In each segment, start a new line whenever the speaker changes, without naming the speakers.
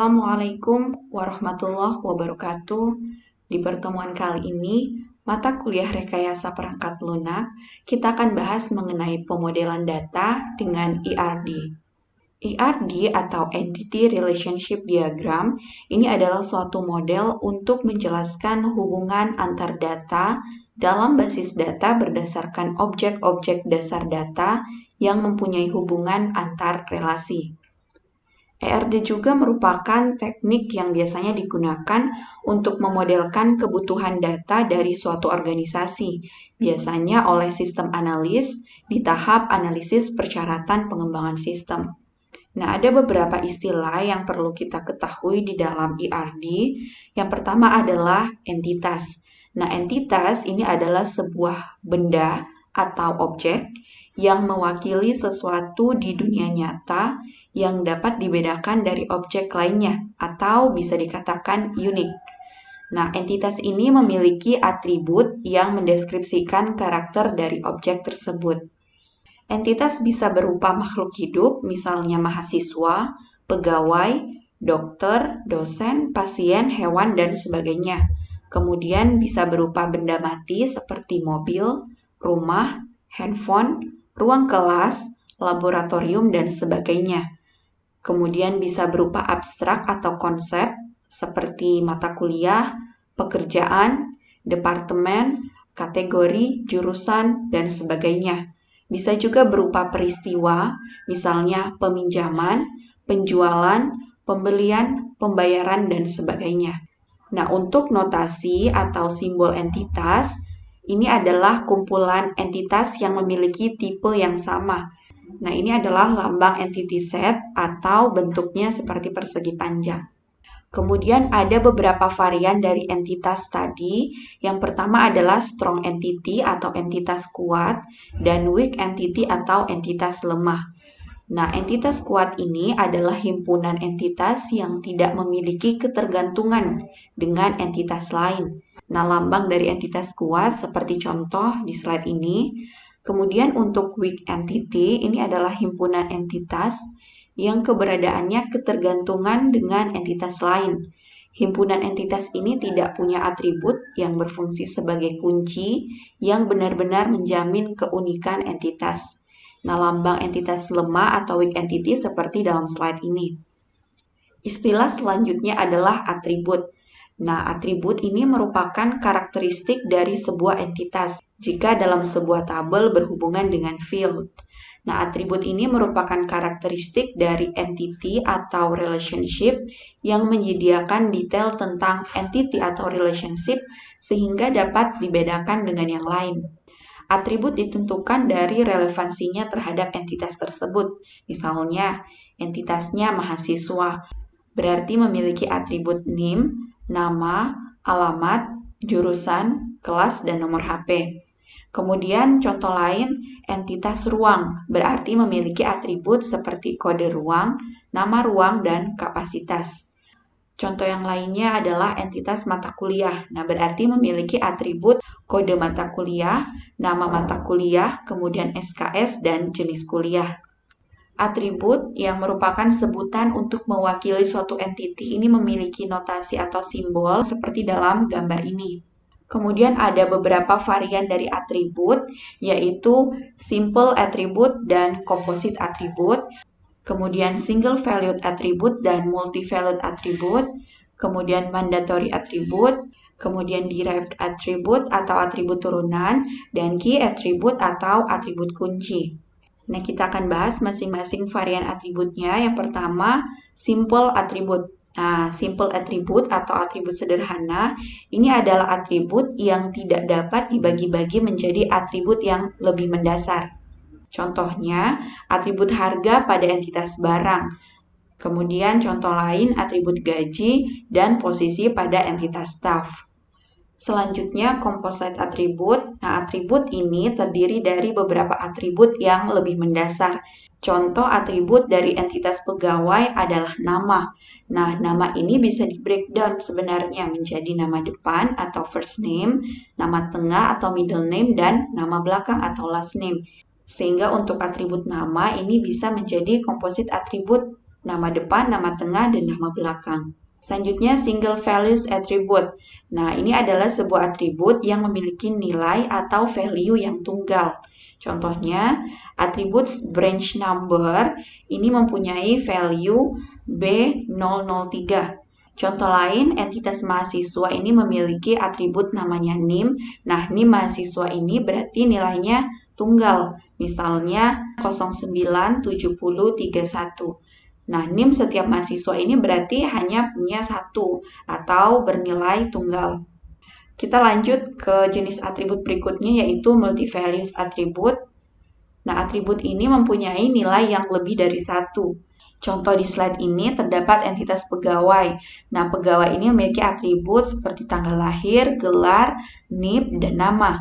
Assalamualaikum warahmatullahi wabarakatuh. Di pertemuan kali ini, mata kuliah rekayasa perangkat lunak, kita akan bahas mengenai pemodelan data dengan ERD. ERD atau Entity Relationship Diagram ini adalah suatu model untuk menjelaskan hubungan antar data dalam basis data berdasarkan objek-objek dasar data yang mempunyai hubungan antar relasi. ERD juga merupakan teknik yang biasanya digunakan untuk memodelkan kebutuhan data dari suatu organisasi, biasanya oleh sistem analis di tahap analisis persyaratan pengembangan sistem. Nah, ada beberapa istilah yang perlu kita ketahui di dalam ERD. Yang pertama adalah entitas. Nah, entitas ini adalah sebuah benda atau objek yang mewakili sesuatu di dunia nyata yang dapat dibedakan dari objek lainnya atau bisa dikatakan unik. Nah, entitas ini memiliki atribut yang mendeskripsikan karakter dari objek tersebut. Entitas bisa berupa makhluk hidup, misalnya mahasiswa, pegawai, dokter, dosen, pasien, hewan, dan sebagainya. Kemudian bisa berupa benda mati seperti mobil, rumah, handphone, ruang kelas, laboratorium, dan sebagainya. Kemudian bisa berupa abstrak atau konsep seperti mata kuliah, pekerjaan, departemen, kategori, jurusan, dan sebagainya. Bisa juga berupa peristiwa, misalnya peminjaman, penjualan, pembelian, pembayaran, dan sebagainya. Nah, untuk notasi atau simbol entitas, ini adalah kumpulan entitas yang memiliki tipe yang sama. Nah, ini adalah lambang entity set atau bentuknya seperti persegi panjang. Kemudian ada beberapa varian dari entitas tadi. Yang pertama adalah strong entity atau entitas kuat dan weak entity atau entitas lemah. Nah, entitas kuat ini adalah himpunan entitas yang tidak memiliki ketergantungan dengan entitas lain. Nah, lambang dari entitas kuat seperti contoh di slide ini. Kemudian untuk weak entity, ini adalah himpunan entitas yang keberadaannya ketergantungan dengan entitas lain. Himpunan entitas ini tidak punya atribut yang berfungsi sebagai kunci yang benar-benar menjamin keunikan entitas. Nah, lambang entitas lemah atau weak entity seperti dalam slide ini. Istilah selanjutnya adalah atribut. Nah, atribut ini merupakan karakteristik dari sebuah entitas jika dalam sebuah tabel berhubungan dengan field. Nah, atribut ini merupakan karakteristik dari entity atau relationship yang menyediakan detail tentang entity atau relationship sehingga dapat dibedakan dengan yang lain. Atribut ditentukan dari relevansinya terhadap entitas tersebut. Misalnya, entitasnya mahasiswa, berarti memiliki atribut name, nama, alamat, jurusan, kelas, dan nomor HP. Kemudian contoh lain, entitas ruang, berarti memiliki atribut seperti kode ruang, nama ruang, dan kapasitas. Contoh yang lainnya adalah entitas mata kuliah. Nah, berarti memiliki atribut kode mata kuliah, nama mata kuliah, kemudian SKS, dan jenis kuliah. Atribut yang merupakan sebutan untuk mewakili suatu entity ini memiliki notasi atau simbol seperti dalam gambar ini. Kemudian ada beberapa varian dari atribut, yaitu simple attribute dan composite attribute, kemudian single valued attribute dan multi valued attribute, kemudian mandatory attribute, kemudian derived attribute atau atribut turunan, dan key attribute atau atribut kunci. Nah, kita akan bahas masing-masing varian atributnya. Yang pertama, simple attribute. Nah, simple attribute atau atribut sederhana, ini adalah atribut yang tidak dapat dibagi-bagi menjadi atribut yang lebih mendasar. Contohnya, atribut harga pada entitas barang. Kemudian contoh lain, atribut gaji dan posisi pada entitas staf. Selanjutnya, composite attribute. Nah, atribut ini terdiri dari beberapa atribut yang lebih mendasar. Contoh atribut dari entitas pegawai adalah nama. Nah, nama ini bisa di-breakdown sebenarnya menjadi nama depan atau first name, nama tengah atau middle name, dan nama belakang atau last name. Sehingga untuk atribut nama ini bisa menjadi composite attribute nama depan, nama tengah, dan nama belakang. Selanjutnya, single values attribute. Nah, ini adalah sebuah atribut yang memiliki nilai atau value yang tunggal. Contohnya, atribut branch number ini mempunyai value B003. Contoh lain, entitas mahasiswa ini memiliki atribut namanya NIM. Nah, NIM mahasiswa ini berarti nilainya tunggal. Misalnya 097031. Nah, NIM setiap mahasiswa ini berarti hanya punya satu atau bernilai tunggal. Kita lanjut ke jenis atribut berikutnya yaitu multivalues attribute. Nah, atribut ini mempunyai nilai yang lebih dari satu. Contoh di slide ini terdapat entitas pegawai. Nah, pegawai ini memiliki atribut seperti tanggal lahir, gelar, NIP, dan nama.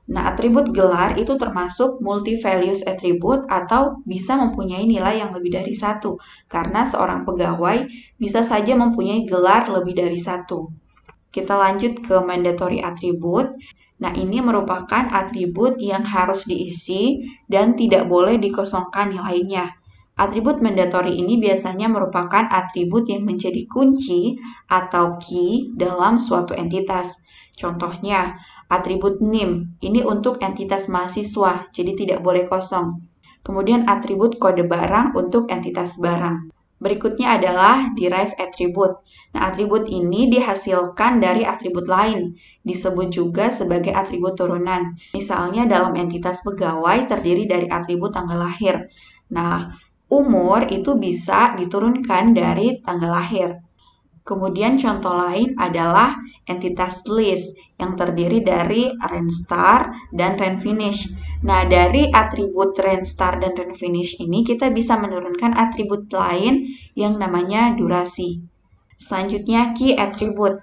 Nah, atribut gelar itu termasuk multivalues attribute atau bisa mempunyai nilai yang lebih dari satu, karena seorang pegawai bisa saja mempunyai gelar lebih dari satu. Kita lanjut ke mandatory attribute. Nah, ini merupakan atribut yang harus diisi dan tidak boleh dikosongkan nilainya. Atribut mandatory ini biasanya merupakan atribut yang menjadi kunci atau key dalam suatu entitas. Contohnya, atribut NIM, ini untuk entitas mahasiswa, jadi tidak boleh kosong. Kemudian atribut kode barang untuk entitas barang. Berikutnya adalah derived attribute. Nah, atribut ini dihasilkan dari atribut lain, disebut juga sebagai atribut turunan. Misalnya dalam entitas pegawai terdiri dari atribut tanggal lahir. Nah, umur itu bisa diturunkan dari tanggal lahir. Kemudian contoh lain adalah entitas list yang terdiri dari rank start dan rank finish. Nah, dari atribut rank start dan rank finish ini kita bisa menurunkan atribut lain yang namanya durasi. Selanjutnya key attribute.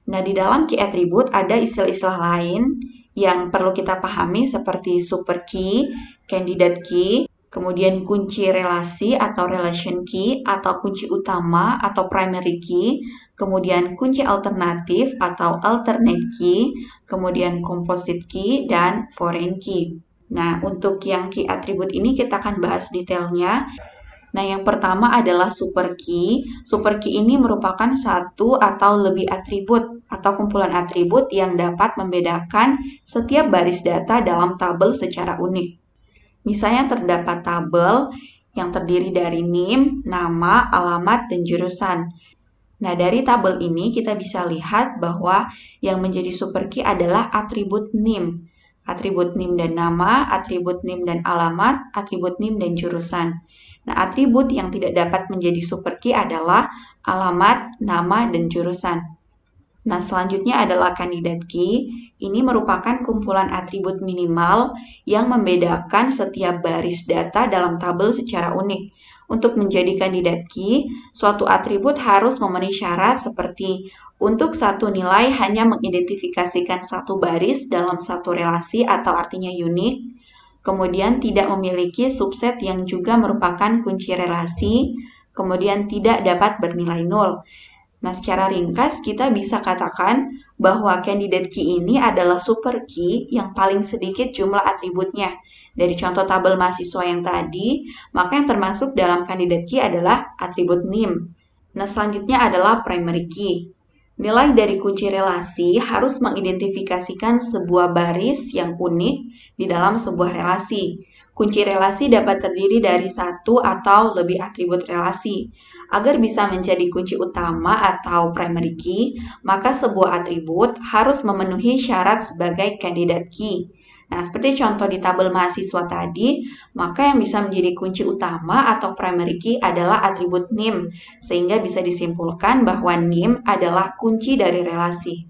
Nah, di dalam key attribute ada istilah-istilah lain yang perlu kita pahami seperti super key, candidate key, kemudian kunci relasi atau relation key atau kunci utama atau primary key, kemudian kunci alternatif atau alternate key, kemudian composite key, dan foreign key. Nah, untuk yang key atribut ini kita akan bahas detailnya. Nah, yang pertama adalah super key. Super key ini merupakan satu atau lebih atribut atau kumpulan atribut yang dapat membedakan setiap baris data dalam tabel secara unik. Misalnya terdapat tabel yang terdiri dari NIM, nama, alamat, dan jurusan. Nah, dari tabel ini kita bisa lihat bahwa yang menjadi super key adalah atribut NIM. Atribut NIM dan nama, atribut NIM dan alamat, atribut NIM dan jurusan. Nah, atribut yang tidak dapat menjadi super key adalah alamat, nama, dan jurusan. Nah, selanjutnya adalah candidate key. Ini merupakan kumpulan atribut minimal yang membedakan setiap baris data dalam tabel secara unik. Untuk menjadi candidate key, suatu atribut harus memenuhi syarat seperti untuk satu nilai hanya mengidentifikasikan satu baris dalam satu relasi atau artinya unik, kemudian tidak memiliki subset yang juga merupakan kunci relasi, kemudian tidak dapat bernilai nol. Nah, secara ringkas kita bisa katakan bahwa candidate key ini adalah super key yang paling sedikit jumlah atributnya. Dari contoh tabel mahasiswa yang tadi, maka yang termasuk dalam candidate key adalah atribut NIM. Nah, selanjutnya adalah primary key. Nilai dari kunci relasi harus mengidentifikasikan sebuah baris yang unik di dalam sebuah relasi. Kunci relasi dapat terdiri dari satu atau lebih atribut relasi. Agar bisa menjadi kunci utama atau primary key, maka sebuah atribut harus memenuhi syarat sebagai candidate key. Nah, seperti contoh di tabel mahasiswa tadi, maka yang bisa menjadi kunci utama atau primary key adalah atribut NIM, sehingga bisa disimpulkan bahwa NIM adalah kunci dari relasi.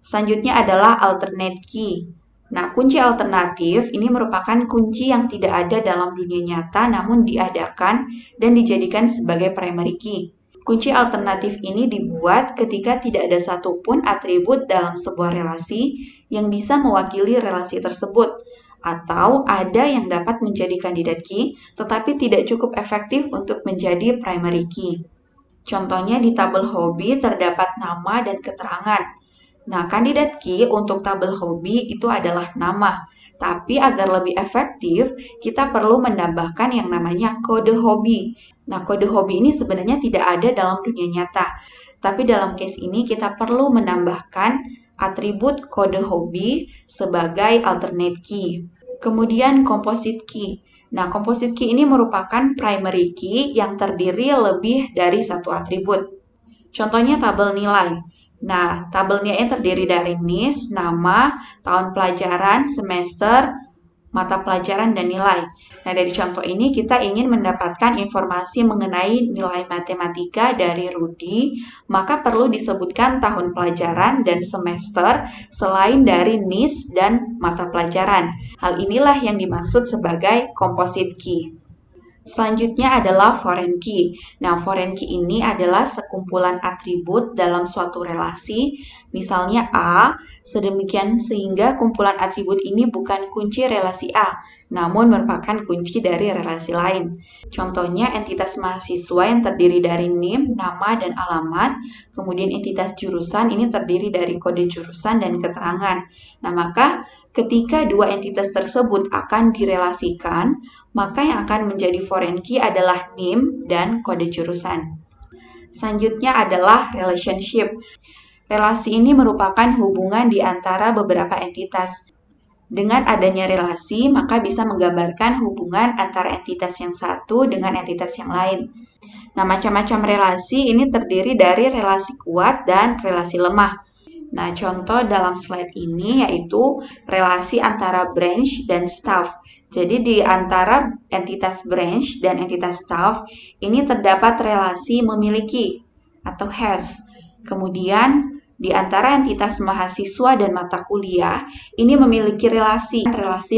Selanjutnya adalah alternate key. Nah, kunci alternatif ini merupakan kunci yang tidak ada dalam dunia nyata namun diadakan dan dijadikan sebagai primary key. Kunci alternatif ini dibuat ketika tidak ada satupun atribut dalam sebuah relasi yang bisa mewakili relasi tersebut, atau ada yang dapat menjadi candidate key tetapi tidak cukup efektif untuk menjadi primary key. Contohnya di tabel hobi terdapat nama dan keterangan. Nah, kandidat key untuk tabel hobi itu adalah nama. Tapi agar lebih efektif, kita perlu menambahkan yang namanya kode hobi. Nah, kode hobi ini sebenarnya tidak ada dalam dunia nyata. Tapi dalam case ini kita perlu menambahkan atribut kode hobi sebagai alternate key. Kemudian composite key. Nah, composite key ini merupakan primary key yang terdiri lebih dari satu atribut. Contohnya tabel nilai. Nah, tabel nilai terdiri dari NIS, nama, tahun pelajaran, semester, mata pelajaran, dan nilai. Nah, dari contoh ini kita ingin mendapatkan informasi mengenai nilai matematika dari Rudi, maka perlu disebutkan tahun pelajaran dan semester selain dari NIS dan mata pelajaran. Hal inilah yang dimaksud sebagai composite key. Selanjutnya adalah foreign key. Nah, foreign key ini adalah sekumpulan atribut dalam suatu relasi, misalnya A, sedemikian sehingga kumpulan atribut ini bukan kunci relasi A, namun merupakan kunci dari relasi lain. Contohnya, entitas mahasiswa yang terdiri dari NIM, nama, dan alamat, kemudian entitas jurusan ini terdiri dari kode jurusan dan keterangan. Nah, maka ketika dua entitas tersebut akan direlasikan, maka yang akan menjadi foreign key adalah NIM dan kode jurusan. Selanjutnya adalah relationship. Relasi ini merupakan hubungan di antara beberapa entitas. Dengan adanya relasi, maka bisa menggambarkan hubungan antara entitas yang satu dengan entitas yang lain. Nah, macam-macam relasi ini terdiri dari relasi kuat dan relasi lemah. Nah, contoh dalam slide ini yaitu relasi antara branch dan staff. Jadi di antara entitas branch dan entitas staff ini terdapat relasi memiliki atau has. Kemudian di antara entitas mahasiswa dan mata kuliah ini memiliki relasi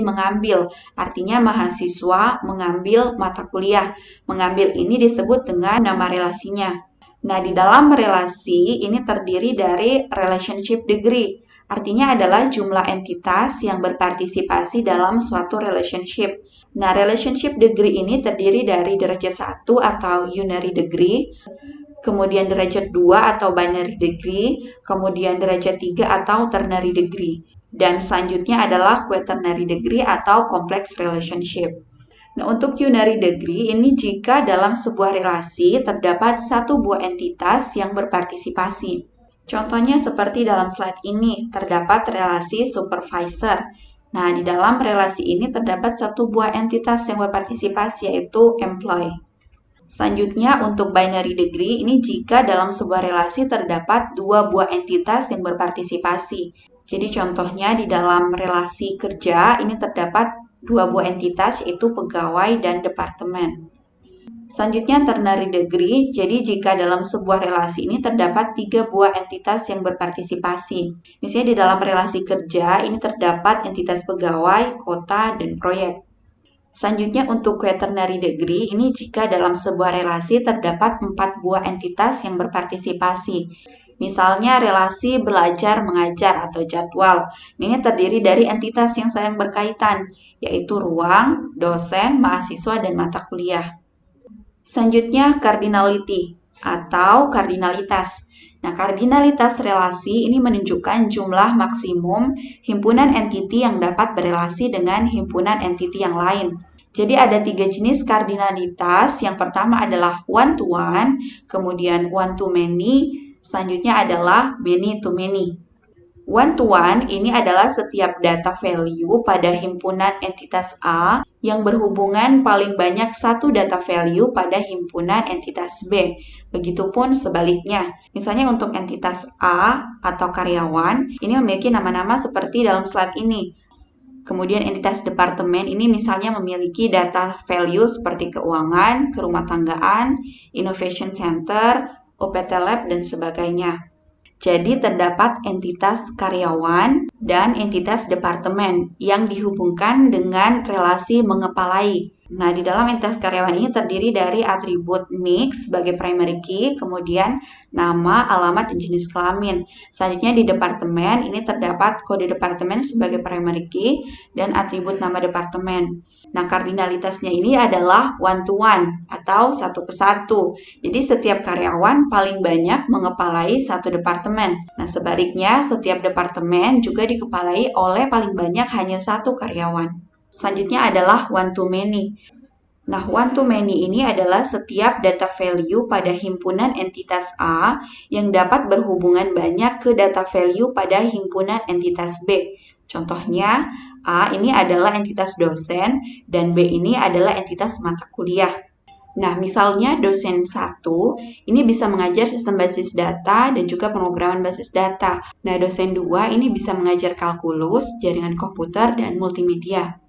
mengambil. Artinya mahasiswa mengambil mata kuliah. Mengambil ini disebut dengan nama relasinya. Nah, di dalam relasi ini terdiri dari relationship degree. Artinya adalah jumlah entitas yang berpartisipasi dalam suatu relationship. Nah, relationship degree ini terdiri dari derajat 1 atau unary degree, kemudian derajat 2 atau binary degree, kemudian derajat 3 atau ternary degree. Dan selanjutnya adalah quaternary degree atau complex relationship. Nah, untuk unary degree ini jika dalam sebuah relasi terdapat satu buah entitas yang berpartisipasi. Contohnya seperti dalam slide ini, terdapat relasi supervisor. Nah, di dalam relasi ini terdapat satu buah entitas yang berpartisipasi yaitu employee. Selanjutnya untuk binary degree ini jika dalam sebuah relasi terdapat dua buah entitas yang berpartisipasi. Jadi contohnya di dalam relasi kerja ini terdapat dua buah entitas yaitu pegawai dan departemen. Selanjutnya ternary degree, jadi jika dalam sebuah relasi ini terdapat tiga buah entitas yang berpartisipasi. Misalnya di dalam relasi kerja ini terdapat entitas pegawai, kota, dan proyek. Selanjutnya untuk quaternary degree, ini jika dalam sebuah relasi terdapat 4 buah entitas yang berpartisipasi. Misalnya relasi belajar mengajar atau jadwal. Ini terdiri dari entitas yang saling berkaitan, yaitu ruang, dosen, mahasiswa, dan mata kuliah. Selanjutnya cardinality atau kardinalitas. Nah, kardinalitas relasi ini menunjukkan jumlah maksimum himpunan entiti yang dapat berelasi dengan himpunan entiti yang lain. Jadi ada 3 jenis kardinalitas. Yang pertama adalah one-to-one, kemudian one-to-many, selanjutnya adalah many-to-many. One-to-one ini adalah setiap data value pada himpunan entitas A yang berhubungan paling banyak satu data value pada himpunan entitas B. Begitupun sebaliknya. Misalnya untuk entitas A atau karyawan, ini memiliki nama-nama seperti dalam slide ini. Kemudian entitas departemen ini misalnya memiliki data value seperti keuangan, kerumah tanggaan, innovation center, OPT lab, dan sebagainya. Jadi terdapat entitas karyawan dan entitas departemen yang dihubungkan dengan relasi mengepalai. Nah, di dalam entitas karyawan ini terdiri dari atribut NIC sebagai primary key, kemudian nama, alamat, dan jenis kelamin. Selanjutnya di departemen ini terdapat kode departemen sebagai primary key dan atribut nama departemen. Nah, kardinalitasnya ini adalah one to one atau satu ke satu. Jadi setiap karyawan paling banyak mengepalai satu departemen. Nah, sebaliknya setiap departemen juga dikepalai oleh paling banyak hanya satu karyawan. Selanjutnya adalah one to many. Nah, one to many ini adalah setiap data value pada himpunan entitas A yang dapat berhubungan banyak ke data value pada himpunan entitas B. Contohnya, A ini adalah entitas dosen dan B ini adalah entitas mata kuliah. Nah, misalnya dosen 1 ini bisa mengajar sistem basis data dan juga pemrograman basis data. Nah, dosen 2 ini bisa mengajar kalkulus, jaringan komputer, dan multimedia.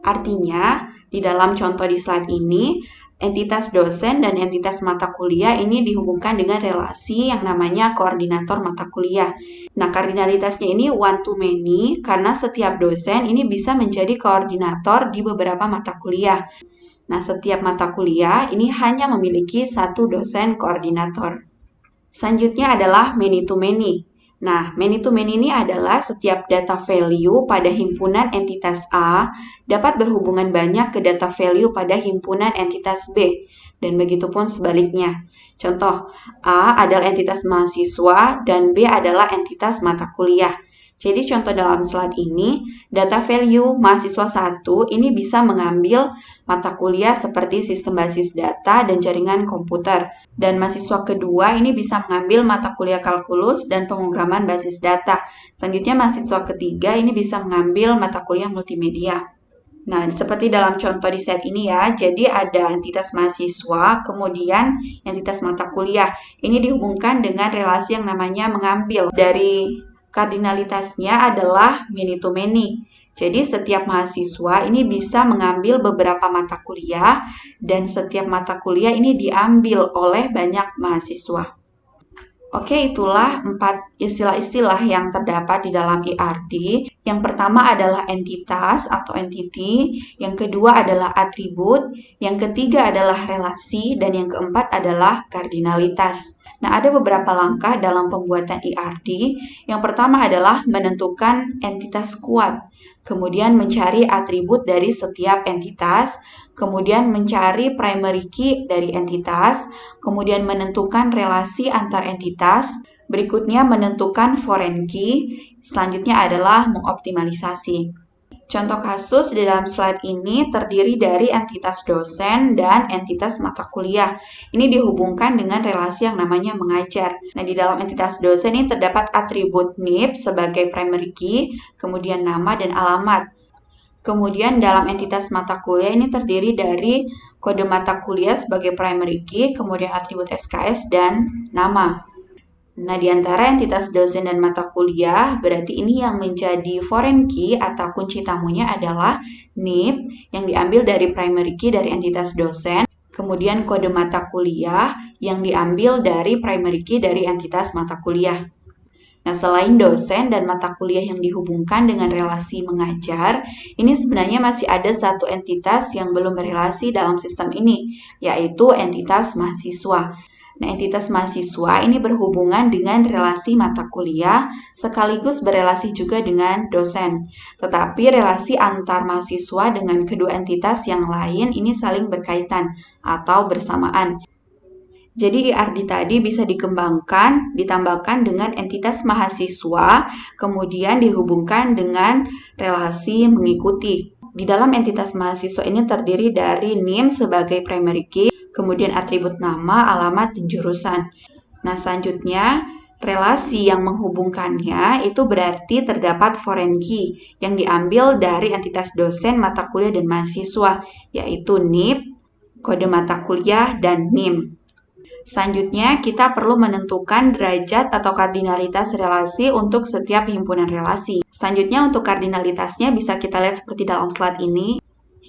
Artinya, di dalam contoh di slide ini, entitas dosen dan entitas mata kuliah ini dihubungkan dengan relasi yang namanya koordinator mata kuliah. Nah, kardinalitasnya ini one to many karena setiap dosen ini bisa menjadi koordinator di beberapa mata kuliah. Nah, setiap mata kuliah ini hanya memiliki satu dosen koordinator. Selanjutnya adalah many to many. Nah, many to many ini adalah setiap data value pada himpunan entitas A dapat berhubungan banyak ke data value pada himpunan entitas B, dan begitupun sebaliknya. Contoh, A adalah entitas mahasiswa dan B adalah entitas mata kuliah. Jadi contoh dalam slide ini, data value mahasiswa 1 ini bisa mengambil mata kuliah seperti sistem basis data dan jaringan komputer. Dan mahasiswa kedua ini bisa mengambil mata kuliah kalkulus dan pemrograman basis data. Selanjutnya mahasiswa ketiga ini bisa mengambil mata kuliah multimedia. Nah, seperti dalam contoh di slide ini ya, jadi ada entitas mahasiswa, kemudian entitas mata kuliah. Ini dihubungkan dengan relasi yang namanya mengambil. Dari kardinalitasnya adalah many to many. Jadi setiap mahasiswa ini bisa mengambil beberapa mata kuliah dan setiap mata kuliah ini diambil oleh banyak mahasiswa. Oke, itulah 4 istilah-istilah yang terdapat di dalam IRD. Yang pertama adalah entitas atau entity, yang kedua adalah atribut, yang ketiga adalah relasi, dan yang keempat adalah kardinalitas. Nah, ada beberapa langkah dalam pembuatan IRD. Yang pertama adalah menentukan entitas kuat, kemudian mencari atribut dari setiap entitas, kemudian mencari primary key dari entitas, kemudian menentukan relasi antar entitas, berikutnya menentukan foreign key, selanjutnya adalah mengoptimalisasi. Contoh kasus di dalam slide ini terdiri dari entitas dosen dan entitas mata kuliah. Ini dihubungkan dengan relasi yang namanya mengajar. Nah, di dalam entitas dosen ini terdapat atribut NIP sebagai primary key, kemudian nama dan alamat. Kemudian dalam entitas mata kuliah ini terdiri dari kode mata kuliah sebagai primary key, kemudian atribut SKS dan nama. Nah, di antara entitas dosen dan mata kuliah, berarti ini yang menjadi foreign key atau kunci tamunya adalah NIP yang diambil dari primary key dari entitas dosen, kemudian kode mata kuliah yang diambil dari primary key dari entitas mata kuliah. Nah, selain dosen dan mata kuliah yang dihubungkan dengan relasi mengajar, ini sebenarnya masih ada satu entitas yang belum berrelasi dalam sistem ini, yaitu entitas mahasiswa. Nah, entitas mahasiswa ini berhubungan dengan relasi mata kuliah sekaligus berelasi juga dengan dosen. Tetapi relasi antar mahasiswa dengan kedua entitas yang lain ini saling berkaitan atau bersamaan. Jadi IRD tadi bisa dikembangkan, ditambahkan dengan entitas mahasiswa, kemudian dihubungkan dengan relasi mengikuti. Di dalam entitas mahasiswa ini terdiri dari NIM sebagai primary key, kemudian atribut nama, alamat, dan jurusan. Nah, selanjutnya relasi yang menghubungkannya itu berarti terdapat foreign key yang diambil dari entitas dosen, mata kuliah, dan mahasiswa, yaitu NIP, kode mata kuliah, dan NIM. Selanjutnya, kita perlu menentukan derajat atau kardinalitas relasi untuk setiap himpunan relasi. Selanjutnya, untuk kardinalitasnya bisa kita lihat seperti dalam slide ini.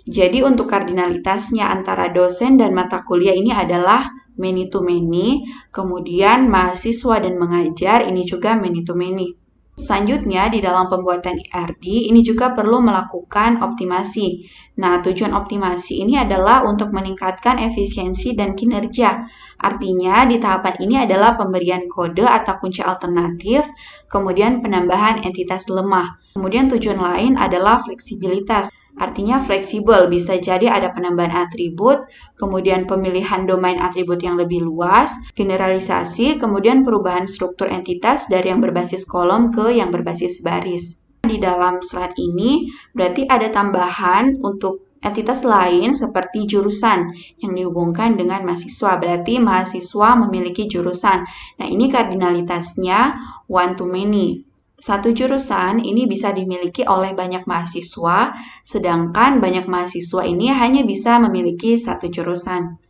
Jadi, untuk kardinalitasnya antara dosen dan mata kuliah ini adalah many to many, kemudian mahasiswa dan mengajar ini juga many to many. Selanjutnya, di dalam pembuatan IRD, ini juga perlu melakukan optimasi. Nah, tujuan optimasi ini adalah untuk meningkatkan efisiensi dan kinerja. Artinya, di tahapan ini adalah pemberian kode atau kunci alternatif, kemudian penambahan entitas lemah. Kemudian tujuan lain adalah fleksibilitas. Artinya fleksibel, bisa jadi ada penambahan atribut, kemudian pemilihan domain atribut yang lebih luas, generalisasi, kemudian perubahan struktur entitas dari yang berbasis kolom ke yang berbasis baris. Di dalam slide ini berarti ada tambahan untuk entitas lain seperti jurusan yang dihubungkan dengan mahasiswa. Berarti mahasiswa memiliki jurusan. Nah, ini kardinalitasnya one to many. Satu jurusan ini bisa dimiliki oleh banyak mahasiswa, sedangkan banyak mahasiswa ini hanya bisa memiliki satu jurusan.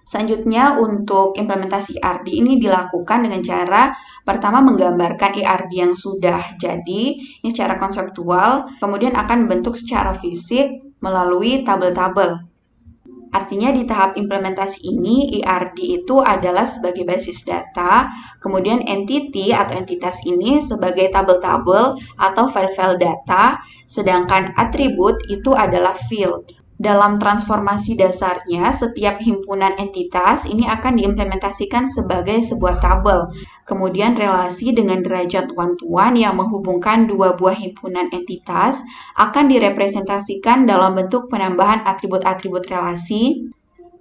Selanjutnya, untuk implementasi IRD ini dilakukan dengan cara pertama menggambarkan IRD yang sudah jadi, ini secara konseptual, kemudian akan membentuk secara fisik melalui tabel-tabel. Artinya di tahap implementasi ini, IRD itu adalah sebagai basis data, kemudian entity atau entitas ini sebagai tabel-tabel atau file-file data, sedangkan atribut itu adalah field. Dalam transformasi dasarnya, setiap himpunan entitas ini akan diimplementasikan sebagai sebuah tabel. Kemudian relasi dengan derajat one-to-one yang menghubungkan dua buah himpunan entitas akan direpresentasikan dalam bentuk penambahan atribut-atribut relasi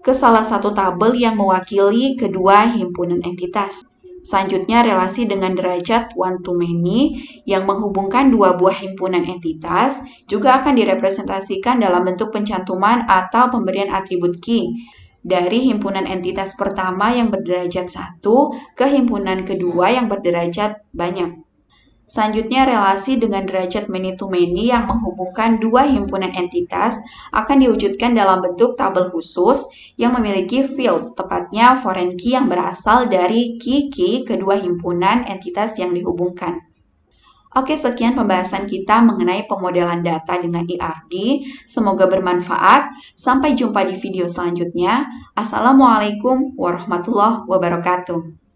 ke salah satu tabel yang mewakili kedua himpunan entitas. Selanjutnya, relasi dengan derajat one-to-many yang menghubungkan dua buah himpunan entitas juga akan direpresentasikan dalam bentuk pencantuman atau pemberian atribut key dari himpunan entitas pertama yang berderajat 1 ke himpunan kedua yang berderajat banyak. Selanjutnya, relasi dengan derajat many-to-many yang menghubungkan dua himpunan entitas akan diwujudkan dalam bentuk tabel khusus yang memiliki field, tepatnya foreign key yang berasal dari key kedua himpunan entitas yang dihubungkan. Oke, sekian pembahasan kita mengenai pemodelan data dengan IRD. Semoga bermanfaat. Sampai jumpa di video selanjutnya. Assalamualaikum warahmatullahi wabarakatuh.